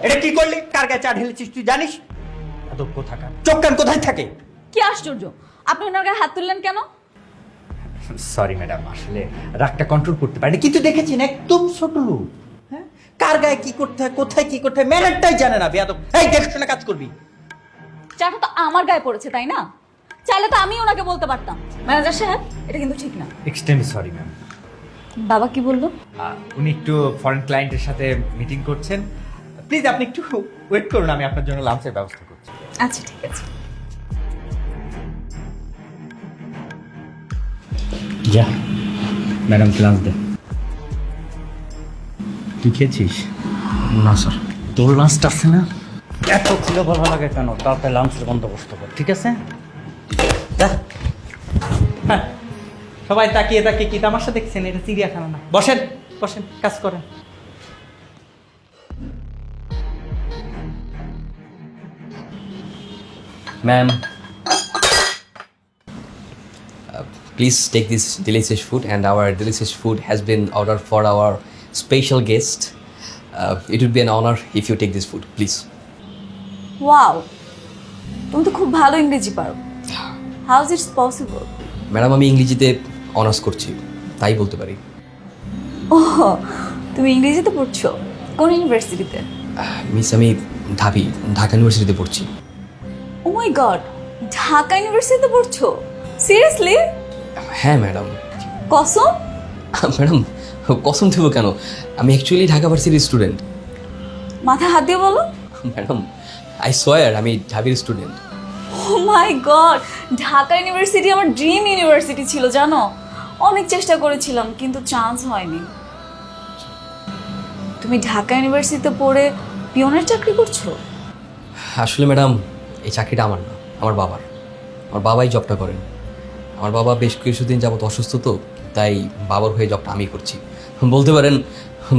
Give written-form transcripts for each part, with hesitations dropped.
এটা কি করলি? কার গায়ে চা ঢেলেছিস তুই জানিস? অদক্ষ থাকা, চোখ কান কোথায় থাকে? কি আশ্চর্য, আপনি ওনার গায়ে হাত তুললেন কেন? সরি ম্যাডাম, আসলে রাগটা কন্ট্রোল করতে পারিনি। কিন্তু দেখেছেন একদম ছোট লোক, হ্যাঁ, কার গায়ে কি করতে হয়, কোথায় কি করতে হয় ম্যানারটাই জানে না। বেয়াদব, এই দেখে কাজ করবি। চাটা তো আমার গায়ে পড়েছে, তাই না? চাইলে তো আমি ওনাকে বলতে পারতাম, ম্যানেজার সাহেব এটা কিন্তু ঠিক না। Extremely sorry ma'am. বাবা কি বললো? উনি একটু ফরেন ক্লায়েন্টের সাথে মিটিং করছেন। প্লিজ আপনি একটু ওয়েট করুন, আমি আপনার জন্য লাঞ্চের ব্যবস্থা করছি। আচ্ছা ঠিক আছে। যা ম্যাডাম লাঞ্চ দে। তুই খেয়েছিস? না স্যার। তোর লাঞ্চটা আছে না, এত ছিল ভালো লাগে কেন? তাতে লাঞ্চের বন্দোবস্ত কর, ঠিক আছে? যা। হ্যাঁ, সবাই তাকিয়ে তাকিয়ে কি তামাশা দেখছেন? এটা চিড়িয়াখানা না। বসেন বসেন, কাজ করেন। Ma'am, please take this delicious food, and our delicious food has been ordered for our special guest. It would be an honor if you take this food, please. Wow, তুমি তো খুব ভালো ইংরেজি পারো। How is it's possible? Madam, আমি ইংরেজিতে honours করছি, তাই বলতে পারি। ওহ, তুমি ইংরেজিতে পড়ছো? কোন ইউনিভার্সিটিতে? মিস, আমি ঢাকা ইউনিভার্সিটিতে পড়ছি। ও মাই গড, ঢাকা ইউনিভার্সিটিতে পড়ছো? সিরিয়াসলি? হ্যাঁ ম্যাডাম। কসম? ম্যাডাম, কসম দেবো কেন? আমি অ্যাকচুয়ালি ঢাকা ভার্সিটির স্টুডেন্ট। মাথা হাত দিয়ে বলো। ম্যাডাম, আই সোয়ার আমি ঢাবির স্টুডেন্ট। ও মাই গড, ঢাকা ইউনিভার্সিটি আমার ড্রিম ইউনিভার্সিটি ছিল, জানো? অনেক চেষ্টা করেছিলাম কিন্তু চান্স হয়নি। তুমি ঢাকা ইউনিভার্সিটিতে পড়ে পিওনের চাকরি করছো? আসলে ম্যাডাম, এই চাকরিটা আমার না, আমার বাবার। আমার বাবাই জবটা করেন। আমার বাবা বেশ কিছুদিন যাবত অসুস্থ, তো তাই বাবার হয়ে জবটা আমি করছি। বলতে পারেন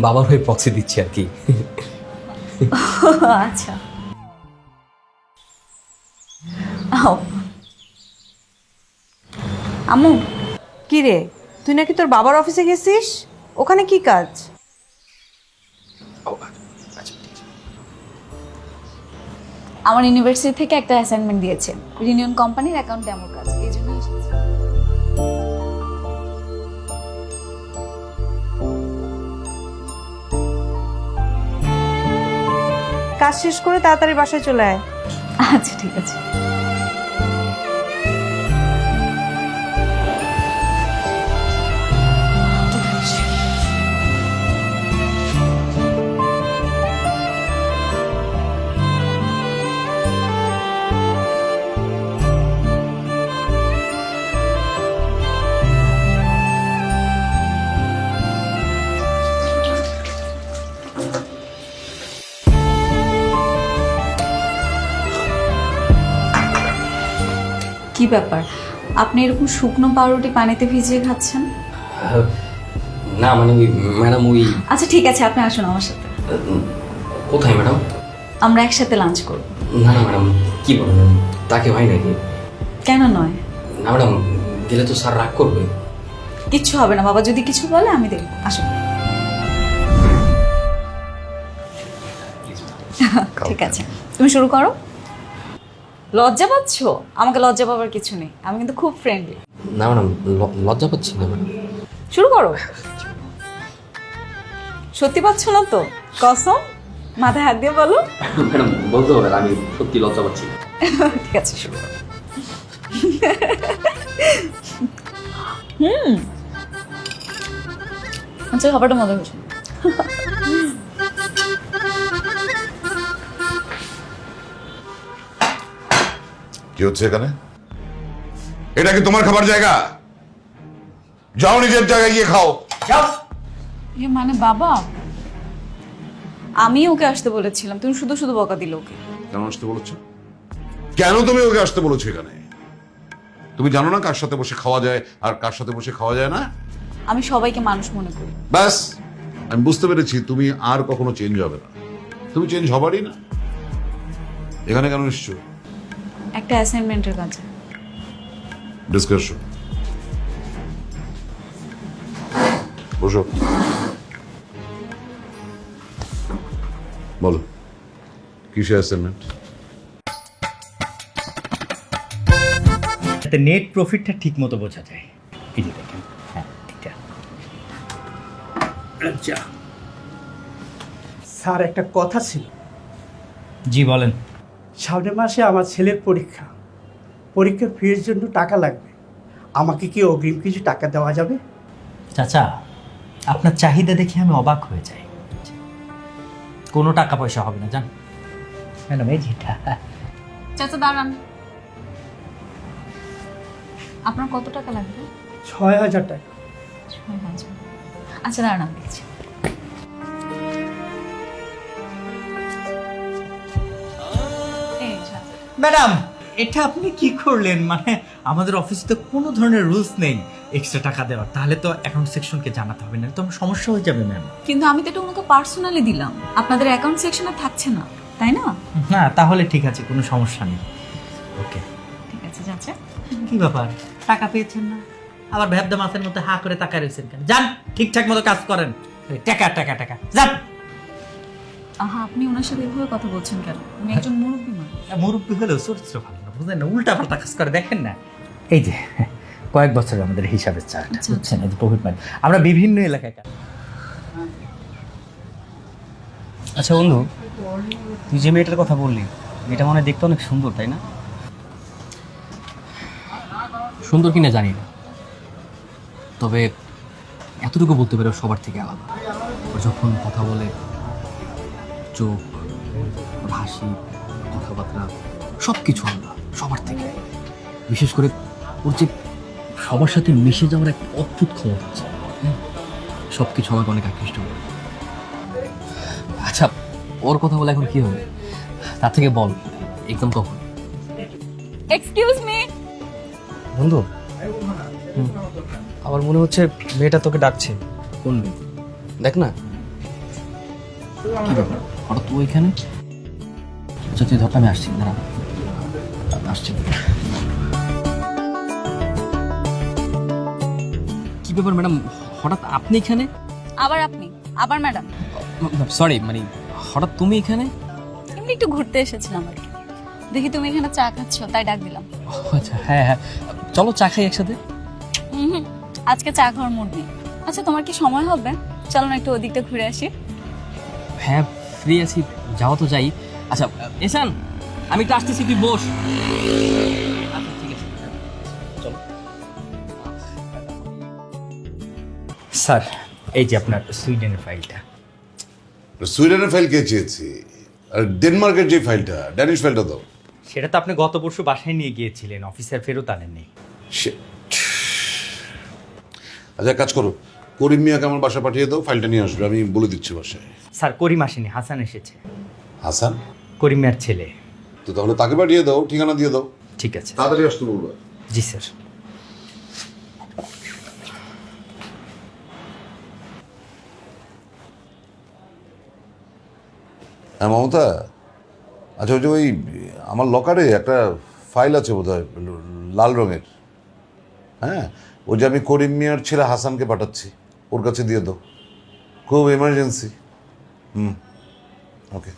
বাবার হয়ে প্রক্সি দিচ্ছি আর কি। আচ্ছা। আও। আম্মু, কি রে, তুই নাকি তোর বাবার অফিসে গেছিস? ওখানে কি কাজ? আমার ইউনিভার্সিটি থেকে একটা অ্যাসাইনমেন্ট দিয়েছে, রিনিয়ন কোম্পানির অ্যাকাউন্ট ডেমোর কাজ, এই জন্য এসেছি। কাজ শেষ করে তাড়াতাড়ি বাসায় চলে আয়। আচ্ছা ঠিক আছে। কি ব্যাপার, আপনি এরকম শুকনো পাউরুটি পানিতে ভিজিয়ে খাচ্ছেন? না মানে ওই ম্যাডাম, ওই আচ্ছা ঠিক আছে, আপনি আসুন আমার সাথে, কোথায় ম্যাডাম? আমরা একসাথে লাঞ্চ করব। না না ম্যাডাম, কি বলেন? তাকে হয় নাকি? কেন নয়? না ম্যাডাম, গেলে তো স্যার রাগ করবে। কিচ্ছু হবে না, বাবা যদি কিছু বলে আমি দেখব। আসুন। ঠিক আছে, তুমি শুরু করো। লজ্জা পাচ্ছ? আমাকে লজ্জা পাবার কিছু নেই, আমি কিন্তু খুব ফ্রেন্ডলি। না ম্যাডাম, লজ্জা পাচ্ছি না ম্যাডাম। শুরু করো। সত্যি পাচ্ছ না তো? কসম, মাথায় হাত দিয়ে বলো। ম্যাডাম, বলতে হবে না, আমি সত্যি লজ্জা পাচ্ছি। ঠিক আছে, শুরু করো। আচ্ছা, খাবারটা মজা হয়েছে। কি হচ্ছে এখানে? এটা কি তোমার খাবার জায়গা? যাও নিজের জায়গায় গিয়ে খাও। মানে বাবা, আমি ওকে আসতে বলেছিলাম, তুমি শুধু শুধু বকা দিলে ওকে। কেন আসতে বলেছো? কেন তুমি ওকে আসতে বলেছো এখানে? তুমি জানো না কার সাথে বসে খাওয়া যায় আর কার সাথে বসে খাওয়া যায় না? আমি সবাইকে মানুষ মনে করি। ব্যাস, আমি বুঝতে পেরেছি তুমি আর কখনো চেঞ্জ হবে না। তুমি চেঞ্জ হবারই না। এখানে কেন এসছো? একটা অ্যাসাইনমেন্টের কাছে। ডিসকাশন। বসো। বলো কিসে অ্যাসাইনমেন্ট? যাতে নেট প্রফিটটা ঠিক মতো বোঝা যায়। এই যে দেখেন, হ্যাঁ এটা। আচ্ছা স্যার একটা কথা ছিল, জি বলেন। সামনের মাসে আমার ছেলের পরীক্ষার ফির জন্য টাকা লাগবে। আমাকে কি অগ্রিম কিছু টাকা দেওয়া যাবে? চাচা, আপনার চাহিদা দেখে আমি অবাক হয়ে যাই। কোনো টাকা পয়সা হবে না, জান ম্যাডাম। এই যেটা চাচা দাঁড়ান, আপনার কত টাকা লাগবে? 6,000 টাকা। 6,000। আচ্ছা দাঁড়ান, আমি দেখছি। এই 6,000। ম্যাডাম, এটা আপনি কি করলেন? মানে আমাদের অফিসে তো কোনো ধরনের রুলস নেই এক্সট্রা টাকা দেওয়ার। তাহলে তো অ্যাকাউন্ট সেকশনকে জানাতে হবে, না তো আমার সমস্যা হয়ে যাবে ম্যাম। কিন্তু আমি তো এটা ওনাকে পার্সোনালি দিলাম, আপনাদের অ্যাকাউন্ট সেকশনে থাকছে না, তাই না? না তাহলে ঠিক আছে, কোনো সমস্যা নেই। ওকে, ঠিক আছে চাচা। কি ব্যাপার, টাকা পেয়েছেন না? আবার ভ্যাবদা মাথার মধ্যে হা করে তাকায় রয়েছেন কেন? যান, ঠিকঠাক মতো কাজ করেন। টাকা টাকা টাকা, যান। আহা, আপনি ওনার সাথে এভাবে কথা বলছেন কেন? উনি একজন মুরব্বী মানুষ। মুরব্বী হলেও চরিত্র ভালো না, বুঝলেন না? উল্টা পাল্টা কাজ করে, দেখেন না? এই যে কয়েক বছর আমাদের হিসাবের চার্ট, আচ্ছা, বুঝছেন? এই যে প্রফিট মার্জিন আমরা বিভিন্ন এলাকায় কাজ। আচ্ছা বন্ধু, তুই যে মেয়েটার কথা বললি, মেয়েটা মনে হয় দেখতে অনেক সুন্দর, তাই না? সুন্দর কিনা জানি না, তবে এতটুকু বলতে পারে ও সবার থেকে আলাদা। ও যখন কথা বলে, চোখ, ওর হাসি, কথাবার্তা সব কিছু আলাদা সবার থেকে। বিশেষ করে ওর যে সবার সাথে মিশে যাওয়ার একটা অদ্ভুত ক্ষমতা আছে, সব কিছু আমাকে অনেক আকৃষ্ট করে। আচ্ছা, ওর কথা বলে এখন কি হবে? তার থেকে বল, একদম কখন? Excuse me. বন্ধু, আমার মনে হচ্ছে মেয়েটা তোকে ডাকছে। কোন মেয়ে? দেখ না। কি ব্যাপার, হঠাৎ তুই এখানে? আচ্ছা তুই ধরটা, আমি আসছি, দাঁড়া আসছি। কি ব্যাপার ম্যাডাম, হঠাৎ আপনি এখানে? আবার আপনি? আবার ম্যাডাম? সরি, মানে হঠাৎ তুমি এখানে? এমনি একটু ঘুরতে এসেছিলাম আর কি। দেখি তুমি এখানে চা খাচ্ছ, তাই ডাক দিলাম। আচ্ছা হ্যাঁ হ্যাঁ, চলো চা খাই একসাথে। হুম, আজকে চা খাওয়ার মুড নেই। আচ্ছা তোমার কি সময় হবে? চলো না একটু ওদিকটা ঘুরে আসি। হ্যাঁ ফ্রি আছি, যাওয়া তো যাই। আচ্ছা এসান, আমি একটু আসতেছি, তুই বস। আচ্ছা ঠিক আছে, চলো। স্যার, এই যে আপনার সুইডেনের ফাইলটা। সুইডেনের ফাইল কে চেয়েছি? আর ডেনমার্কের যে ফাইলটা, ড্যানিশ ফাইলটা দাও। সেটা তো আপনি গত পরশু বাসায় নিয়ে গিয়েছিলেন, অফিসার ফেরত আনেননি। Shit. আচ্ছা কাজ করো, করিম মিয়াকে আমার বাসা পাঠিয়ে দাও, ফাইলটা নিয়ে আসবে, আমি বলে দিচ্ছি বাসায়। স্যার, করিম আসেনি, হাসান এসেছে। হাসান? করিমের ছেলে। তো তাহলে তাকে পাঠিয়ে দাও, ঠিকানা দিয়ে দাও। ঠিক আছে, তাড়াতাড়ি আসতে বলবো। জি স্যার। হ্যাঁ মমতা, আচ্ছা ওই যে ওই আমার লকারে একটা ফাইল আছে বোধ হয় লাল রঙের। হ্যাঁ, ওই যে আমি করিম মিয়ার ছেলে হাসানকে পাঠাচ্ছি, ওর কাছে দিয়ে দাও, খুব এমার্জেন্সি। ওকে।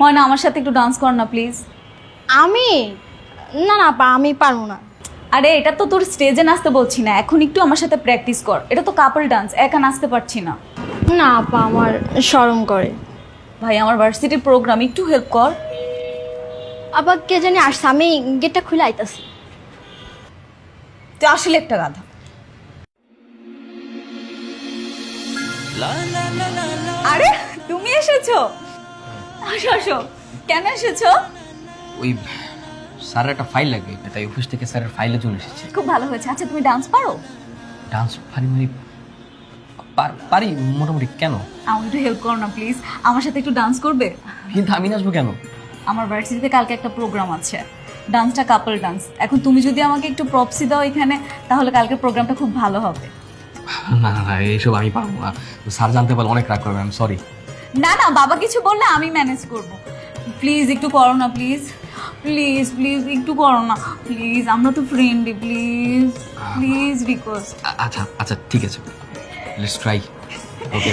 ময়না, আমার সাথে একটু ডান্স কর না প্লিজ। আমি না না আপা, আমি পারবো না। আরে এটা তো তোর স্টেজে নাচতে বলছি না, এখন একটু আমার সাথে প্র্যাকটিস কর। এটা তো কাপল ডান্স, একা নাচতে পারছি না। না আপা, আমার শরম করে। ভাই, আমার ভার্সিটির প্রোগ্রাম, একটু হেল্প কর। আপা কে জানি আসছে, আমি গেটটা খুলে আইতাছি। তুই আসলে একটা গাধা। আরে তুমি এসেছো? আসো আসো। কেন এসেছো? ওই স্যারের একটা ফাইল লাগবে, তাই অফিস থেকে স্যারের ফাইলে চলে এসেছে। খুব ভালো হয়েছে। আচ্ছা তুমি ডান্স পারো? ডান্স পারি মানে পারি মোটামুটি। কেন? আমাকে একটু হেল্প করো না প্লিজ, আমার সাথে একটু ডান্স করবে? কিন্তু আমি নাচবো কেন? আমার ভার্সিটিতে কালকে একটা প্রোগ্রাম আছে, ডান্সটা কাপল ডান্স। এখন তুমি যদি আমাকে একটু প্রপসি দাও এখানে, তাহলে কালকে প্রোগ্রামটা খুব ভালো হবে। না না না, এইসব আমি পারবো না। স্যার জানতে পারলে অনেক রাগ করবে, আমি সরি। না না, বাবা কিছু বললে আমি ম্যানেজ করব। প্লিজ একটু করো না, প্লিজ প্লিজ প্লিজ একটু করো না প্লিজ, আমরা তো ফ্রেন্ডই, প্লিজ প্লিজ রিকোয়েস্ট। আচ্ছা আচ্ছা ঠিক আছে, লেটস ট্রাই। ওকে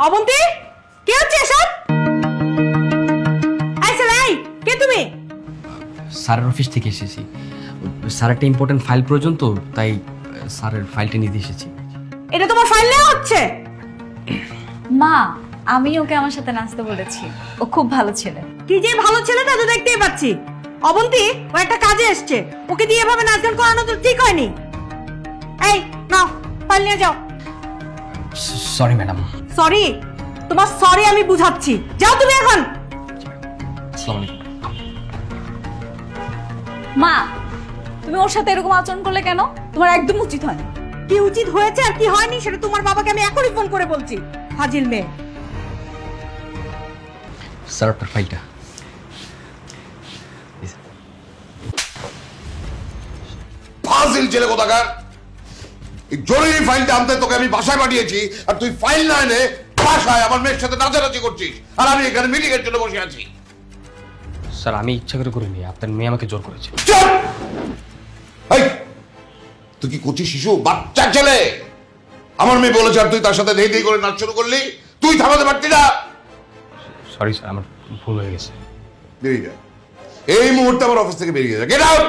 অবন্তী, কে হচ্ছে এসব? আইসা নাই, কে তুমি? স্যারের অফিস থেকে এসেছি। স্যার একটা ইম্পর্টেন্ট ফাইল প্রয়োজন তো, তাই স্যারের ফাইলটা নিতে এসেছি। এটা তোমার ফাইল নেওয়া হচ্ছে? মা, আমি ওকে আমার সাথে নাচতে বলেছি, ও খুব ভালো ছেলে। কি যে ভালো ছেলে তা তো দেখতেই পাচ্ছি। অবন্তী, ও একটা কাজে এসছে, ওকে দিয়ে এভাবে নাচ গান করানো তো ঠিক হয়নি। এই নাও, ফাইল নিয়ে যাও। Sorry madam. সরি? তোমার সরি আমি বুঝাচ্ছি, যাও তুমি এখন। আসসালামু আলাইকুম। মা, তুমি ওর সাথে এরকম আচরণ করলে কেন? তোমার একদম উচিত হয়নি। কি উচিত হয়েছে আর কি হয়নি সেটা তোমার বাবাকে আমি এখনই ফোন করে বলছি। ফাজিল মেয়ে। স্যার আপনার ফাইলটা। ফাজিল ছেলে কোথাকার! এই জরুরি ফাইলটা আনতে তোকে আমি বাসায় পাঠিয়েছি, আর তুই ফাইল না এনে বাসায় আমার মেয়ের সাথে নাচানাচি করছিস, আর আমি এখানে মিটিং এর জন্য বসে আছি। স্যার আমি ইচ্ছা করে করিনি, আপনার মেয়ে আমাকে জোর করেছে। চুপ! এই, তুই কি কচি শিশু, বাচ্চা ছেলে? আমার মেয়ে বলেছে আর তুই তার সাথে ধেই ধেই করে নাচ শুরু করলি? তুই থামাতে পারতি না? সরি স্যার, আমার ভুল হয়ে গেছে। বেরিয়ে যা, এই মুহূর্তে আমার অফিস থেকে বেরিয়ে যা, get out!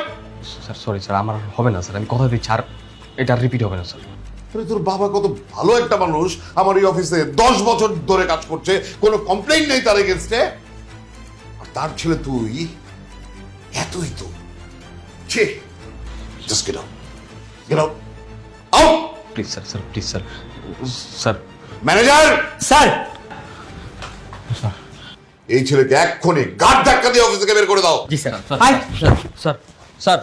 Sir sorry sir, আমার হবে না স্যার, আমি কথা দিচ্ছি, আর এটা রিপিট হবে না স্যার। আরে তোর বাবা কত ভালো একটা মানুষ, আমার এই অফিসে 10 বছর ধরে কাজ করছে, কোনো কমপ্লেইন নেই তার এগেইনস্টে। আর তার ছেলে তুই, এতই তো ছি। Just get out, get out, out! Please sir, sir please sir, sir. Manager sir, এই ছেলেকে এক্ষুনি গাড় ধাক্কা দিয়ে অফিস থেকে বের করে দাও। জি স্যার। হাই। Sir sir.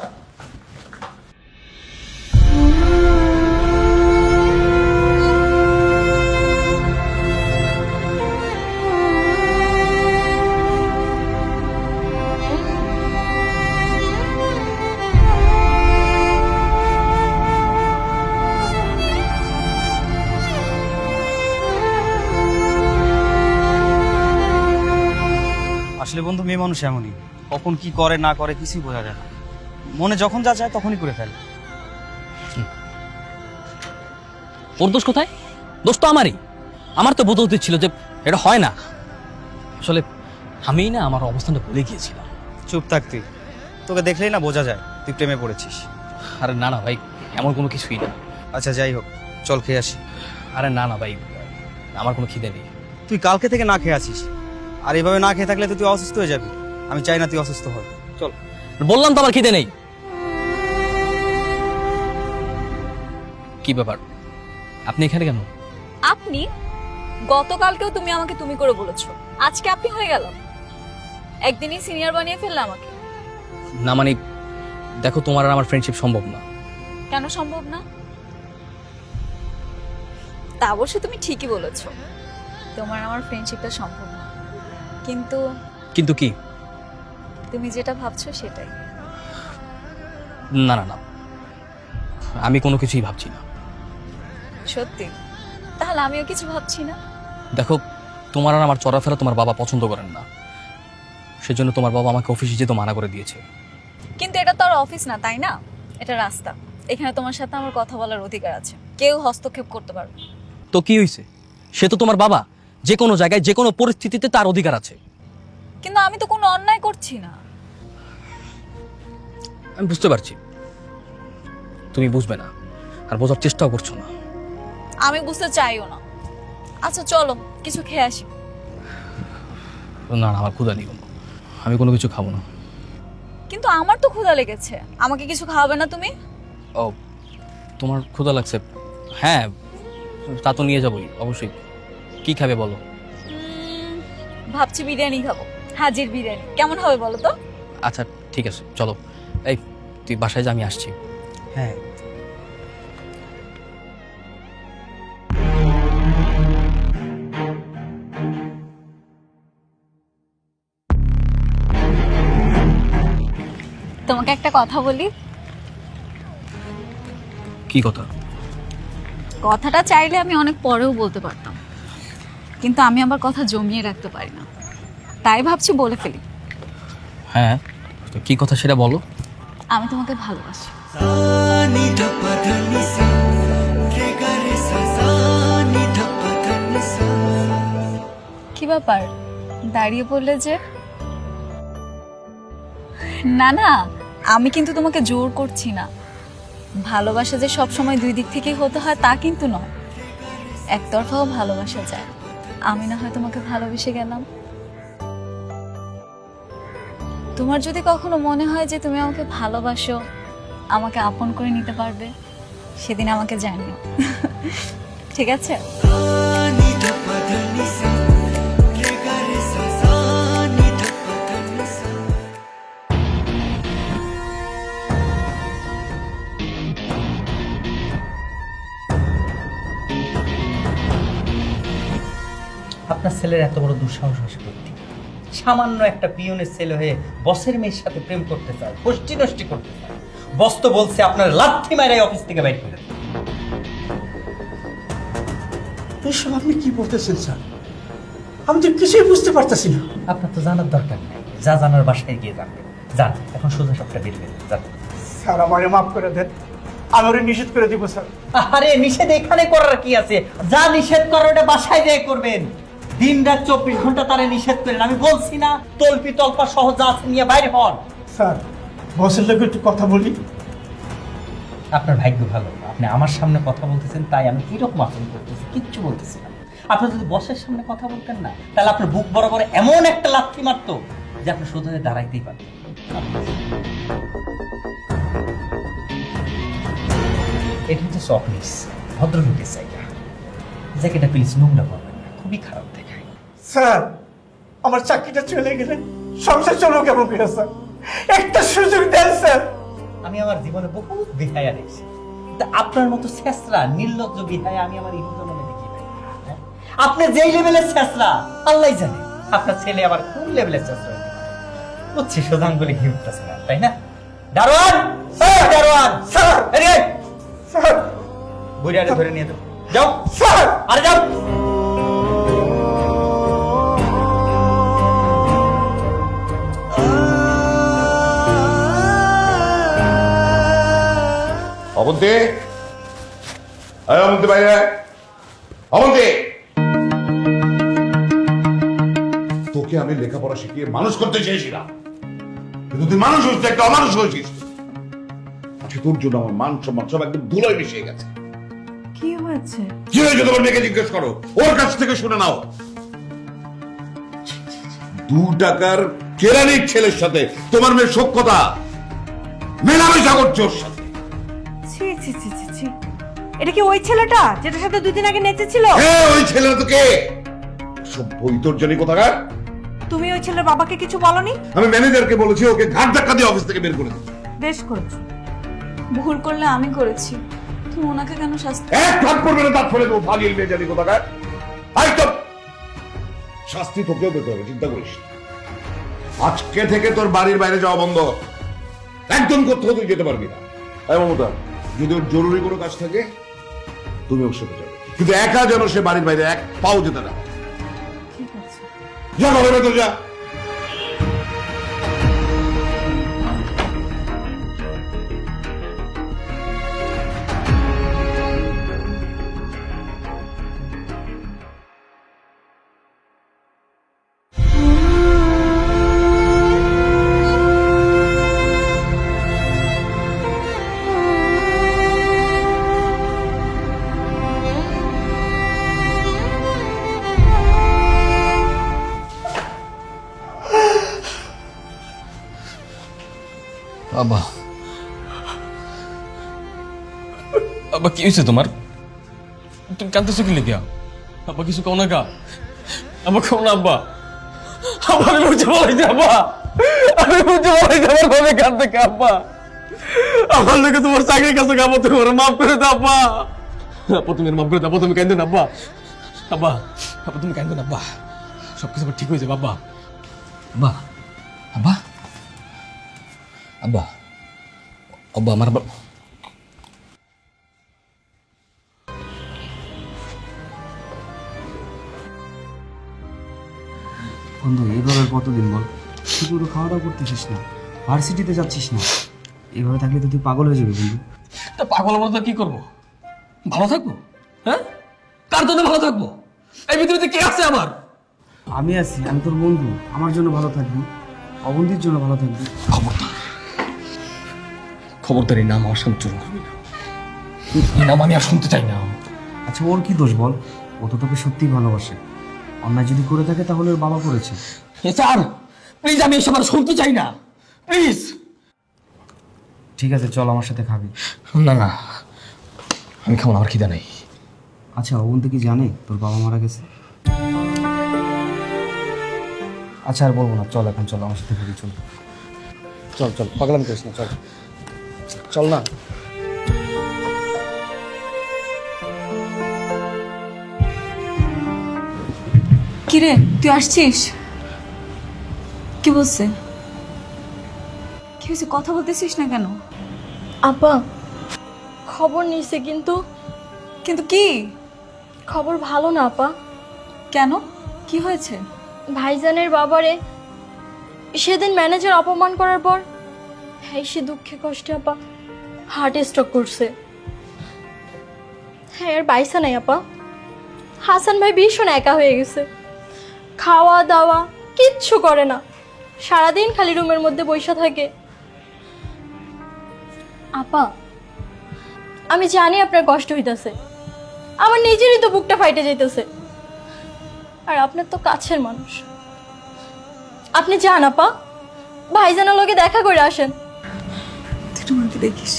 আসলে বন্ধু, মেয়ে মানুষ এমনই, কখন কি করে না করে কিছুই বোঝা যায় না। মনে যখন যা চায় তখনই করে ফেলে। ওর দোষ কোথায়? দোষ তো আমারই। আমার তো বোঝা উচিত ছিল যে এটা হয় না। আসলে আমি না আমার অবস্থানটা ভুলে গিয়েছিলাম। চুপ থাকতি, তোকে দেখলেই না বোঝা যায় তুই প্রেমে পড়েছিস। আরে না না ভাই, এমন কোনো কিছুই না। আচ্ছা যাই হোক, চল খেয়ে আসি। আরে না না ভাই, আমার কোনো খিদে নেই। তুই কালকে থেকে না খেয়ে আছিস, আর এভাবে না খেয়ে থাকলে তো তুই অসুস্থ হয়ে যাবি। আমি চাই না তুই অসুস্থ হবি। চল। বললাম তো আমার খিদে নেই। কি ব্যাপার, আপনি এখানে কেন? আপনি গতকালকেও তুমি আমাকে তুমি করে বলেছো, আজকে আপনি হয়ে গেল। একদিনই সিনিয়র বানিয়ে ফেললে আমাকে। না মানে দেখো, তোমার আর আমার ফ্রেন্ডশিপ সম্ভব না। কেন সম্ভব না? তা অবশ্য তুমি ঠিকই বলেছো, তোমার আমার ফ্রেন্ডশিপটা সম্ভব না। কিন্তু কিন্তু কি? তুমি যেটা ভাবছো সেটাই। না না না, আমি কোনো কিছুই ভাবছি না। সত্যি? তাহলে আমিও কিছু ভাবছি না। দেখো, তোমার আর আমার চলাফেরা তোমার বাবা পছন্দ করেন না, সেজন্য তোমার বাবা আমাকে অফিসে যেতে মানা করে দিয়েছে। কিন্তু এটা তো আর অফিস না, তাই না? এটা রাস্তা। এখানে তোমার সাথে আমার কথা বলার অধিকার আছে, কেউ হস্তক্ষেপ করতে পারবে। তো কি হয়েছে? সে তো তোমার বাবা, যে কোনো জায়গায় যে কোনো পরিস্থিতিতে তার অধিকার আছে। কিন্তু আমি তো কোনো অন্যায় করছি না। আমি বুঝতে পারছি, তুমি বুঝবে না আর বোঝার চেষ্টাও করছো না। আমি বুঝতে চাইও না। আচ্ছা চলো কিছু খেয়ে আসি। না না, আমার ক্ষুধা নেই, আমি কোনো কিছু খাবো না। কিন্তু আমার তো ক্ষুধা লেগেছে, আমাকে কিছু খাওয়াবে না তুমি? ও, তোমার ক্ষুধা লাগছে? হ্যাঁ, তা তো নিয়ে যাবোই অবশ্যই। কি খাবে বলো? ভাবছি বিরিয়ানি খাবো, হাজির বিরিয়ানি। কেমন হবে বলো তো? আচ্ছা ঠিক আছে, চলো। এই তুই বাসায় যা, আমি আসছি। হ্যাঁ, তোমাকে একটা কথা বলি। কি কথা? কথাটা চাইলে আমি অনেক পরেও বলতে পারতাম, কিন্তু আমি আমার কথা জমিয়ে রাখতে পারি না, তাই ভাবছি বলে ফেলি। হ্যাঁ, তো কি কথা সেটা বলো। আমি তোমাকে ভালোবাসি। কি ব্যাপার, দাঁড়িয়ে পড়লে যে? না না, আমি কিন্তু তোমাকে জোর করছি না। ভালোবাসা যে সব সময় দুই দিক থেকেই হতে হয় তা কিন্তু নয়, একতরফাও ভালোবাসা যায়। আমি না হয় তোমাকে ভালোবেসে গেলাম, তোমার যদি কখনো মনে হয় যে তুমি আমাকে ভালোবাসো, আমাকে আপন করে নিতে পারবে, সেদিন আমাকে জানিও। ঠিক আছে? আপনার ছেলের এত বড় দুঃসাহস হয়েছে করতে, সামান্য একটা পিয়নের ছেলে হয়ে বসের মেয়ের সাথে প্রেম করতে চায়, গোষ্ঠী নষ্টি করতে চায়। বস তো বলছে আপনার লাথি মারাই অফিস থেকে বাইর করে দেবে। এসব আপনি কি বলতেছেন স্যার? আমি তো কিছুই বুঝতে পারতেছি না। আপনার তো জানার দরকার নেই, যা জানার বাসায় গিয়ে জানবেন। যান, এখন সোজা সবটা বের করে যান। স্যার আমারে মাফ করে দেন, আমি ওরে নিষেধ করে দিব স্যার। আরে নিষেধ এখানে করার কি আছে? যা নিষেধ করার ওটা বাসায় যেয়ে করবেন। দিন রাত 24 ঘন্টা তারে নিষেধ করেন। আমি বলছি না, তল্পি তল্পা সহ যা আছে নিয়ে বাইরে হন। স্যার বসের লোক একটু কথা বলি। আপনার ভাগ্য ভালো, আপনি আমার সামনে কথা বলতেছেন, তাই আমি কিরকম আচরণ করতেছি কিচ্ছু বলতেছি না। আপনি যদি বসের সামনে কথা বলতেন না, তাহলে আপনার বুক বরাবর এমন একটা লাথি মারতো যে আপনি সোজা হয়ে দাঁড়াইতেই পারতেন। এটা হচ্ছে চকলিস, ভদ্রলোকের জায়গা। জ্যাকেটটা প্লিজ নোংরা করবেন না, খুবই খারাপ দেখায়। স্যার আমার চাকরিটা চলে গেলে সংসার চলো কেমন করে স্যার? একটা সুযোগ দেন স্যার। আমি আমার জীবনে বহুত বিহায়া দেখছি, কিন্তু আপনার মতো ছেঁচড়া নির্লজ্জ বিহায়া আমি আমার ইহুদ মনে দেখি নাই। হ্যাঁ? আপনি যেই লেভেলের ছেঁচড়া আল্লাহ জানে, আপনার ছেলে আবার কোন লেভেলের ছেঁচড়া হতে পারে। বুঝছি, শোধাঙ্গুলি ঘি উঠতেছে না, তাই না? দারোয়ান, দারোয়ান স্যার এদিকে আয়। স্যার বুড়িয়ারে ধরে নিয়ে যাও, যাও স্যার আরে যাও। অবন্তি, আরে অবন্তি বাইরে আয়। অবন্তি, তোকে আমি লেখাপড়া শিখিয়ে মানুষ করতে চেয়েছিলাম, কিন্তু তুই মানুষ হয়েছিস, একটা অমানুষ হয়েছিস। আজকে তোর জন্য আমার মান সম্মান সব একদম ধুলোয় মিশে গেছে। কি হয়েছে? কি হয়েছে তোমার মেয়েকে জিজ্ঞেস করো, ওর কাছ থেকে শুনে নাও। 2 টাকার কেরানির ছেলের সাথে তোমার মেয়ের সখ্যতা, মেলামেশা করছে ওর সাথে। ছি ছি ছি ছি ছি, এটা কি ওই ছেলেটা যেটার সাথে 2 দিন আগে নেচেছিল? হ্যাঁ, ওই ছেলেটা তো কে? সব বৈতর্জনী কোথাকার। তুমি ওই ছেলের বাবাকে কিছু বলনি? আমি ম্যানেজারকে বলেছি ওকে ঘাট ধাক্কা দিয়ে অফিস থেকে বের করে দিতে। বেশ করেছো। ভুল করলে আমি করেছি, তুমি ওনাকে কেন শাস্তি? এক ভাগ করবে না, তার ফলে তো ফাজিল মেয়ে জানি কোথাকার। একদম শাস্তি তোকেও পেতে হবে, চিন্তা করিস না। আজকে থেকে তোর বাড়ির বাইরে যাওয়া বন্ধ, একদম কোথাও তুই যেতে পারবি না। মমতা, যদি ওর জরুরি কোনো কাজ থাকে তুমি ওর সাথে যাবে, কিন্তু একা যেন সে বাড়ির বাইরে এক পাও যেতে না। ঠিক আছে। যা ঘরের ভেতর যা। বাবা, বাবা কি হয়েছে তোমার? তুমি কাঁদতেছো কি লেগে? আব্বা কিছু কও না কা? আব্বা কও না আব্বা। আব্বা আমি বুঝতে পারছি আব্বা। আমি বুঝতে পারছি আমার ঘরে কাঁদতে আব্বা। আমার লোকে তোমার চাকরির কাছে আব্বা তুমি ওরা মাফ করে দাও আব্বা। আব্বা তুমি মাফ করে দাও আব্বা, তুমি কাঁদো না আব্বা। আব্বা আব্বা তুমি কাঁদো না আব্বা, সব কিছু ঠিক হয়ে যাবে আব্বা। আব্বা আব্বা আব্বা আব্বা আমার আব্বা। বন্ধু এইভাবে কতদিন বল, তুই পুরো খাওয়া দাওয়া করতেছিস না, ভার্সিটিতে যাচ্ছিস না, এইভাবে থাকলে তো তুই পাগল হয়ে যাবি বন্ধু। তা পাগল মতো কি করবো? ভালো থাকবো? হ্যাঁ, কার জন্য ভালো থাকবো? এই পৃথিবীতে কে আছে আমার? আমি আছি, আমি তোর বন্ধু, আমার জন্য ভালো থাকবি, অবন্তীর জন্য ভালো থাকবি। খবরদার এই নাম আমার সামনে চুরি করবি না, এই নাম আমি আর শুনতে চাই না। আচ্ছা ওর কি দোষ বল? ও তো তোকে সত্যিই ভালোবাসে, অন্যায় যদি করে থাকে তাহলে ওর বাবা করেছে। স্যার প্লিজ, আমি এসব আর শুনতে চাই না, প্লিজ। ঠিক আছে চল আমার সাথে খাবি। না না, আমি খাবো না, আমার খিদা নেই। আচ্ছা অবন্তী কি জানে তোর বাবা মারা গেছে? আচ্ছা আর বলবো না, চল এখন চল আমার সাথে খাবি, চল চল চল, পাগলামি করিস না, চল চল না। কিরে তুই আসছিস? কি বলছে? কি হয়েছে, কথা বলতেছিস না কেন? আপা খবর নিছে, কিন্তু কিন্তু কি খবর ভালো না আপা। কেন, কি হয়েছে? ভাইজানের বাবারে সেদিন ম্যানেজার অপমান করার পর হ্যাঁ সে দুঃখে কষ্টে আপা হার্ট স্ট্রোক করছে। হ্যাঁ আর বাইসা নাই আপা। হাসান ভাই ভীষণ একা হয়ে গেছে, খাওয়া দাওয়া কিচ্ছু করে না, সারাদিন খালি রুমের মধ্যে বসে থাকে। আপা আমি জানি আপনার কষ্ট হইতাছে, আমার নিজেরই তো বুকটা ফাইটে যাইতেছে, আর আপনার তো কাছের মানুষ। আপনি যান আপা, ভাইজানের লোকে দেখা করে আসেন। তুই তোমাকে দেখিস।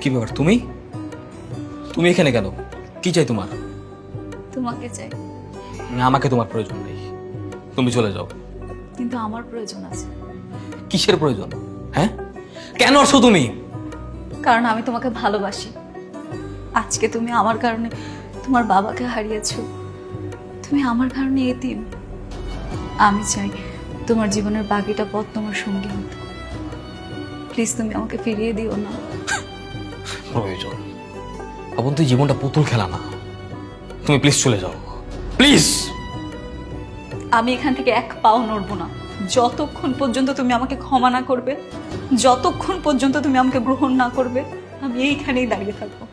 কি ব্যাপার, তুমি তুমি এখানে কেন? কি চাই তোমার? তোমাকে চাই। আমাকে তোমার প্রয়োজন নেই, তুমি চলে যাও। কিন্তু আমার প্রয়োজন আছে। কিসের প্রয়োজন? হ্যাঁ, কেন আসো তুমি? কারণ আমি তোমাকে ভালোবাসি। আজকে তুমি আমার কারণে তোমার বাবাকে হারিয়েছো, তুমি আমার কারণে এতিম। আমি চাই তোমার জীবনের বাকিটা পথ তোমার সঙ্গী হতে। প্লিজ তুমি আমাকে ফিরিয়ে দিও না। প্রয়োজন? অবন্তী জীবনটা পুতুল খেলা না, তুমি প্লিজ চলে যাও, প্লিজ। আমি এখান থেকে এক পাও নড়বো না যতক্ষণ পর্যন্ত তুমি আমাকে ক্ষমা না করবে, যতক্ষণ পর্যন্ত তুমি আমাকে গ্রহণ না করবে, আমি এইখানেই দাঁড়িয়ে থাকবো।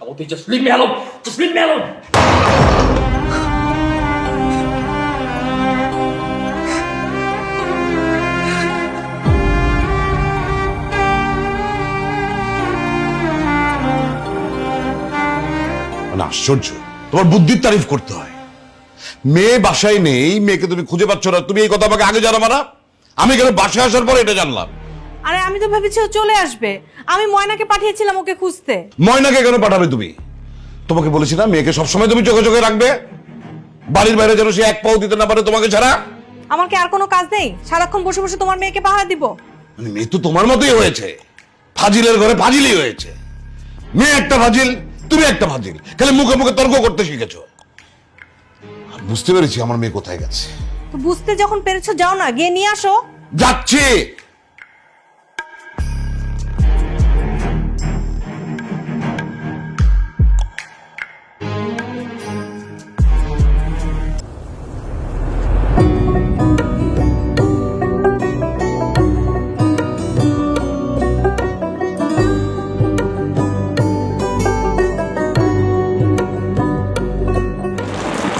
Avanti, just leave me alone, just leave me alone. মানে আশ্চর্য, তোমার বুদ্ধির তারিফ করতে হয়। মেয়ে বাসায় নেই, মেয়েকে তুমি খুঁজে পাচ্ছ না, তুমি এই কথা আমাকে আগে জানাবা না? আমি কেন বাসায় আসার পর এটা জানলাম? আরে আমি তো ভেবেছি ও চলে আসবে, আমি ময়নাকে পাঠিয়েছিলাম ওকে খুঁজতে। ময়নাকে কেন পাঠাবে তুমি? তোমাকে বলেছি না মেয়েকে সবসময় তুমি চোখে চোখে রাখবে, বাড়ির বাইরে যেন সে এক পাও দিতে না পারে তোমাকে ছাড়া। আমার কি আর কোনো কাজ নেই সারাক্ষণ বসে বসে তোমার মেয়েকে পাহারা দিব? মানে মেয়ে তো তোমার মতোই হয়েছে, ফাজিলের ঘরে ফাজিলই হয়েছে। মেয়ে একটা ফাজিল, তুমি একটা ফাজিল, খালি মুখে মুখে তর্ক করতে শিখেছো। বুঝতে পেরেছি আমার মেয়ে কোথায় গেছে। তো বুঝতে যখন পেরেছো যাও না, গিয়ে নিয়ে আসো। যাচ্ছে।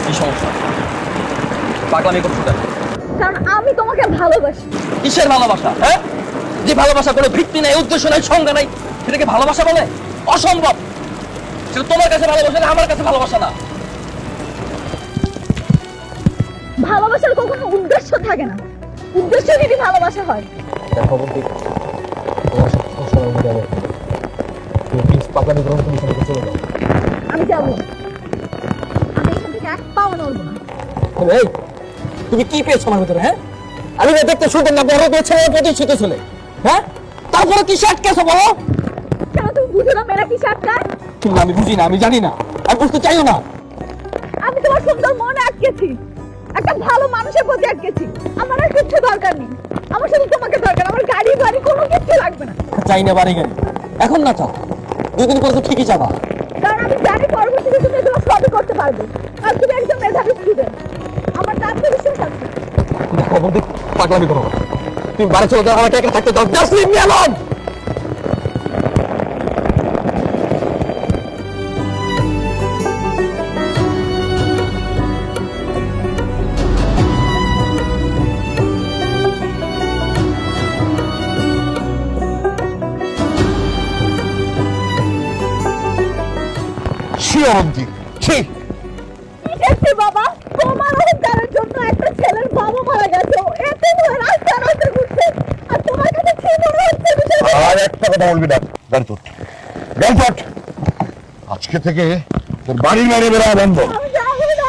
কি সমস্যা? পাগলামি করছো কেন? কারণ আমি তোমাকে ভালোবাসি। কিসের ভালোবাসা? হ্যাঁ, যে ভালোবাসা কোনো ভিত্তি নাই, উদ্দেশ্য নাই, সংজ্ঞা নাই, সেটাকে ভালোবাসা বলে? অসম্ভব। সেটা তোমার কাছে ভালোবাসা না, আমার কাছে ভালোবাসা না। ভালোবাসার কখনো উদ্দেশ্য থাকে না, উদ্দেশ্য যদি ভালোবাসা হয়। দেখো বন্ধু, তোমার সাথে সবসময় আমি যাবো, তুমি প্লিজ পাগলামি গ্রহণ করে এখান থেকে চলে যাও। আমি যাবো, আমি এখান থেকে এক পাও নড়বো না। এই, তুমি কি পেয়েছো আমার ভিতরে? হ্যাঁ, আমি না দেখতে সুন্দর না, বড় পেয়েছে, প্রতিষ্ঠিত ছেলে। হ্যাঁ, তারপরে কি আটকেছো বলো? কেন তুমি বুঝো না মেয়েরা কি আটকায়? তুমি, আমি বুঝি না, আমি জানি না, আমি বুঝতে চাইও না। আমি তোমার সুন্দর মনে আটকেছি, একটা ভালো মানুষের প্রতি আটকেছি। আমার আর কিছু দরকার নেই, আমার শুধু তোমাকে দরকার। আমার গাড়ি বাড়ি কোনো কিছু লাগবে না। চাই না বাড়ি গাড়ি, এখন না চাও, দুদিন পরে তো ঠিকই যাবা। কারণ আমি জানি পরবর্তীতে তুমি এগুলো সবই করতে পারবে, আর তুমি একজন মেধাবী স্টুডেন্ট। আমার তার বিশ্বাস আছে। দেখো বন্ধু, পাগলামি করো না। তুমি বাড়ি চলে যাও, আমাকে একা থাকতে দাও। Just leave me alone. Abanti, ঠিক দেখছি বাবা, তোমার অহংকারের জন্য একটা ছেলের বাবা মারা গেছে, এতে ধরে রাস্তা রাস্তা ঘুরছে, আর তোমার কাছে কি মনে হচ্ছে বিষয়টা? আর একটা কথা বলবি না। গাড়ি তোট, গাড়ি তোট। আজকে থেকে তোর বাড়ির বাইরে বেরোয়া বন্ধ। আমি যাবো না।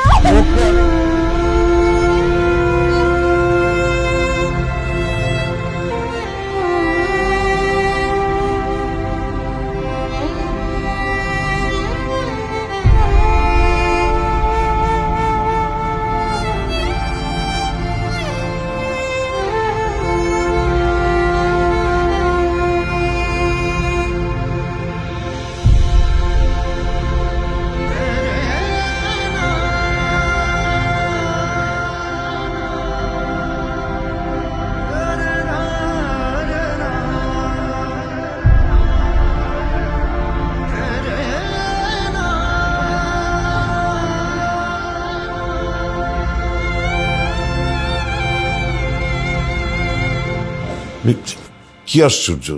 কি আশ্চর্য,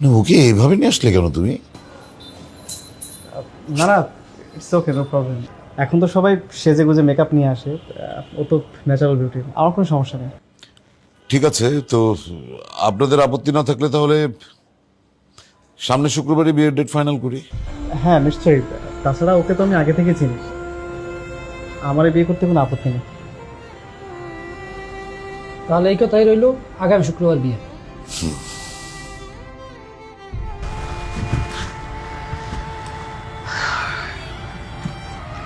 না ওকে এভাবে নিয়ে আসলে কেন তুমি? না না, ইটস ওকে, নো প্রবলেম। এখন তো সবাই সেজে গুজে মেকআপ নিয়ে আসে, ও তো ন্যাচারাল বিউটি, আমার কোনো সমস্যা নেই। ঠিক আছে, তো আপনাদের আপত্তি না থাকলে তাহলে সামনে শুক্রবারই বিয়ের ডেট ফাইনাল করি। হ্যাঁ নিশ্চয়ই, তাছাড়া ওকে তো আমি আগে থেকে চিনি, আমার এই বিয়ে করতে কোনো আপত্তি নেই। তাহলে এই কথাই রইল, আগামী শুক্রবার বিয়ে।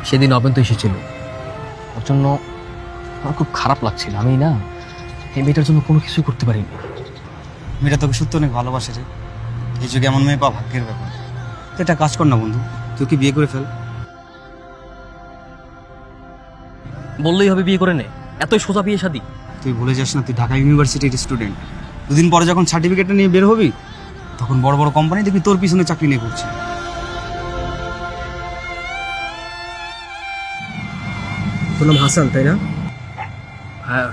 সেদিন অবেন্ত এসেছিল, ওর জন্য আমার খুব খারাপ লাগছিল। আমি না এই মেয়েটার জন্য কোনো কিছু করতে পারিনি। মেয়েটা তোকে সত্যি অনেক ভালোবাসে রে, এই যুগে এমন মেয়ে পাওয়া ভাগ্যের ব্যাপার। তুই একটা কাজ কর না বন্ধু, তুই কি বিয়ে করে ফেল। বললেই হবে বিয়ে করে নে? এতই সোজা বিয়ে শাদী? তুই ভুলে যাস না, তুই ঢাকা ইউনিভার্সিটির স্টুডেন্ট। দুদিন পরে যখন সার্টিফিকেটটা নিয়ে বের হবি, তখন বড় বড় কোম্পানি দেখবি তোর পিছনে চাকরি নিয়ে করছে। তোর নাম হাসান তাই না?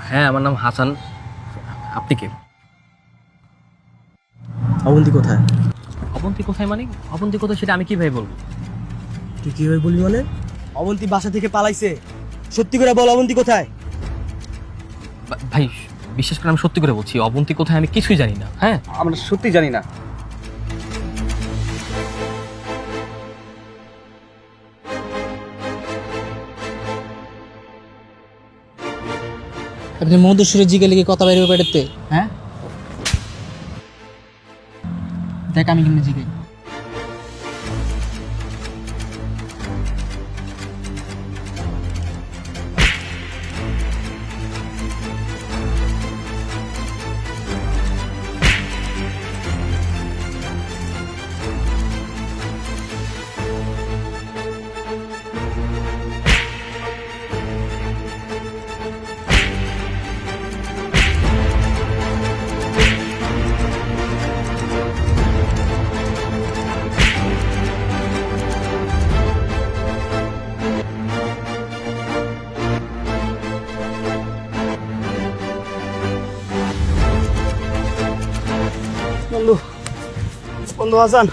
হ্যাঁ, আমার নাম হাসান। আপনি কে? অবন্তী কোথায়? অবন্তী কোথায় মানে? অবন্তী কোথায় সেটা আমি কিভাবে বলবো? তুই কিভাবে বলবি মানে? অবন্তী বাসা থেকে পালাইছে, সত্যি করে বল অবন্তী কোথায়? ভাই বিশ্বাস করে আমি সত্যি করে বলছি, অবন্তী কোথায় আমি কিছুই জানি না। হ্যাঁ, আমরা সত্যি জানি না। আপনি মধুসূরে জিগে লেগে কথা বাইরে পেটেতে? হ্যাঁ, দেখ আমি কিন্তু জিগাই। বন্ধু বন্ধু হাসান,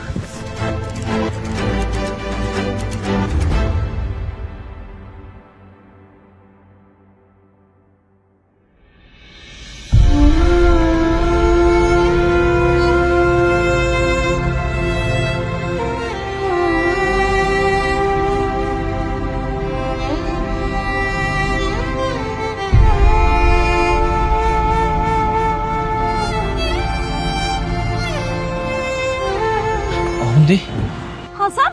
অবন্তি, হাসান,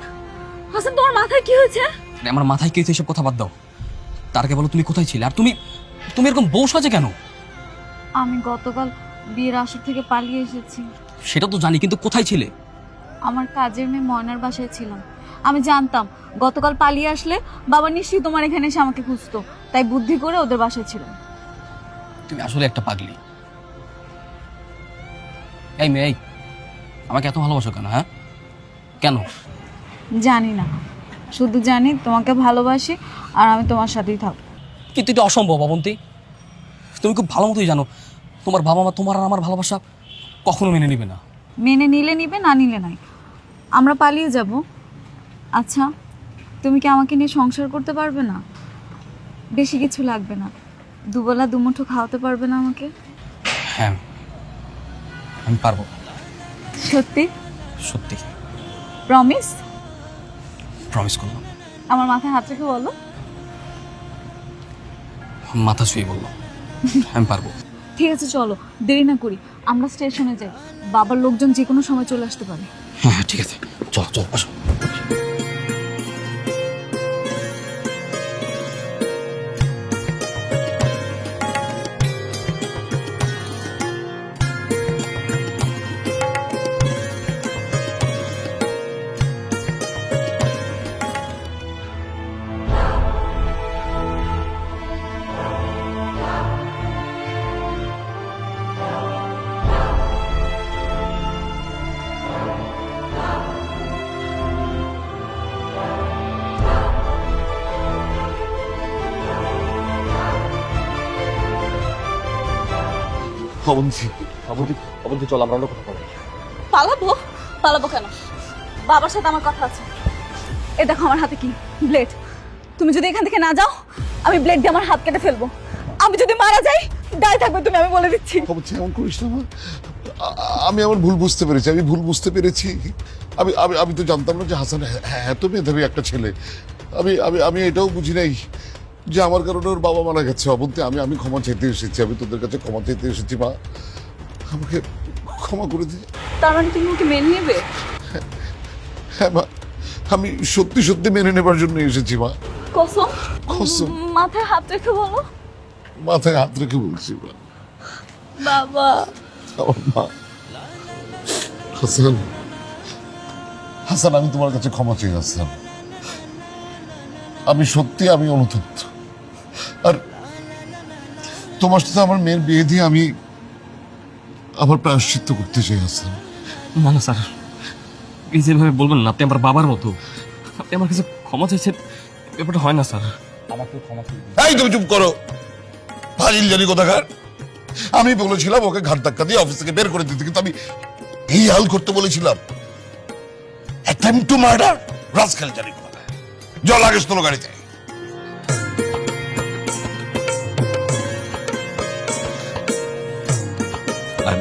হাসান তোমার মাথায় কি হয়েছে? আমার মাথায় কে এসব কথা বাদ দাও। তার আগে বলো তুমি কোথায় ছিলে, আর তুমি তুমি এরকম বউ সাজে কেন? আমি গতকাল বিয়ের আসর থেকে পালিয়ে এসেছি। সেটা তো জানি, কিন্তু কোথায় ছিলে? আমার কাজের মেয়ে ময়নার বাসায় ছিলাম। আমি জানতাম গতকাল পালিয়ে আসলে বাবা নিশ্চয়ই তোমার এখানে এসে আমাকে খুঁজতো, তাই বুদ্ধি করে ওদের বাসায় ছিলাম। তুমি আসলে একটা পাগলি। এই মেয়ে, এই, আমাকে এত ভালোবাসো কেন? হ্যাঁ, কেন? জানি না, শুধু জানি তোমাকে ভালোবাসি আর আমি তোমার সাথেই থাকবো। কিন্তু এটা অসম্ভব অবন্তি। তুমি খুব ভালো মতোই জানো তোমার বাবা মা তোমার আর আমার ভালোবাসা কখনো মেনে নিবে না। মেনে নিলে নিবে, না নিলে নাই। আমরা পালিয়ে যাব। আচ্ছা, তুমি কি আমাকে নিয়ে সংসার করতে পারবে না? বেশি কিছু লাগবে না, দুবেলা দুমুঠো খাওয়াতে পারবে না আমাকে? হ্যাঁ, আমি পারবো। সত্যি? সত্যি প্রমিস? প্রমিস করলাম। আমার মাথায় হাত রেখে বলো। মাথা ছুঁয়ে বললো আমি পারবো। ঠিক আছে, চলো দেরি না করি, আমরা স্টেশনে যাই। বাবার লোকজন যে কোনো সময় চলে আসতে পারে। হ্যাঁ হ্যাঁ, ঠিক আছে, চলো চলো আসো। অবন্তি, অবন্তি, অবন্তি, চল আমরা অন্য কথা বলি। পালাবো? পালাবো কেন? বাবার সাথে আমার কথা আছে। এ দেখো আমার হাতে কি, ব্লেড। তুমি যদি এখান থেকে না যাও, আমি ব্লেড দিয়ে আমার হাত কেটে ফেলবো। আমি যদি মারা যাই, দায় থাকবে তুমি, আমি বলে দিচ্ছি। অবন্তি, এমন করিস না মা। আমি আমার ভুল বুঝতে পেরেছি, আমি ভুল বুঝতে পেরেছি। আমি আমি আমি তো জানতাম না যে হাসান এত মেধাবী একটা ছেলে। আমি আমি আমি এটাও বুঝি নাই যে আমার কারণে ওর বাবা মারা গেছে। অবন্তি, আমি আমি ক্ষমা চাইতে এসেছি, আমি তোদের কাছে ক্ষমা চাইতে এসেছি মা, আমাকে ক্ষমা করে দে। তার মানে তুমি ওকে মেনে নেবে? হ্যাঁ মা, আমি সত্যি সত্যি মেনে নেবার জন্য এসেছি মা। কসম? কসম। মাথায় হাত রেখে বলো। মাথায় হাত রেখে বলছি মা। বাবা। আমার মা। হাসান, হাসান, আমি তোমার কাছে ক্ষমা চাই হাসান। আমি সত্যি আমি অনুতপ্ত, আর তোমার সাথে আমার মেয়ের বিয়ে দিয়ে আমি আমার প্রায়শ্চিত্ত করতে চাই হাসান। না না স্যার, প্লিজ এভাবে বলবেন না। আপনি আমার বাবার মতো, আপনি আমার কাছে ক্ষমা চাইছেন, ব্যাপারটা হয় না স্যার। আমাকে ক্ষমা করে দিন। এই তুমি চুপ করো, ফাজিল জানি কোথাকার। আমি বলেছিলাম ওকে ঘাট ধাক্কা দিয়ে অফিস থেকে বের করে দিতে, কিন্তু আমি এই হাল করতে বলেছিলাম। অ্যাটেম্পট টু মার্ডার, রাজখাল জানি কোথাকার। জল আগেস তোলো গাড়িতে। আর